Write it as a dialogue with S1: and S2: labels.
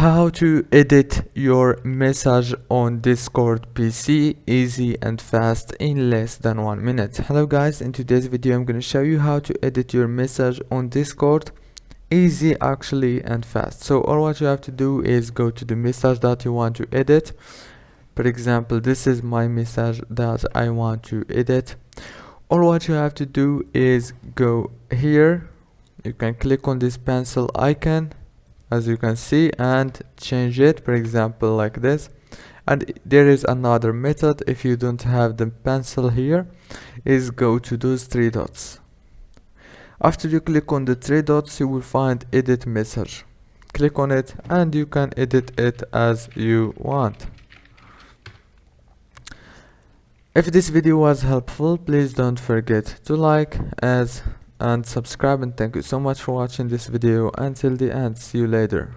S1: How to edit your message on Discord PC easy and fast in less than 1 minute. Hello guys, in today's video I'm going to show you how to edit your message on Discord easy actually and fast. So all what you have to do is go to the message that you want to edit. For example, this is my message that I want to edit. All what you have to do is go here. You can click on this pencil icon, as you can see, and change it, for example, like this. And there is another method, if you don't have the pencil here, is go to those three dots. After you click on the three dots, you will find edit message. Click on it and you can edit it as you want. If this video was helpful, please don't forget to like and subscribe, and thank you so much for watching this video until the end. See you later.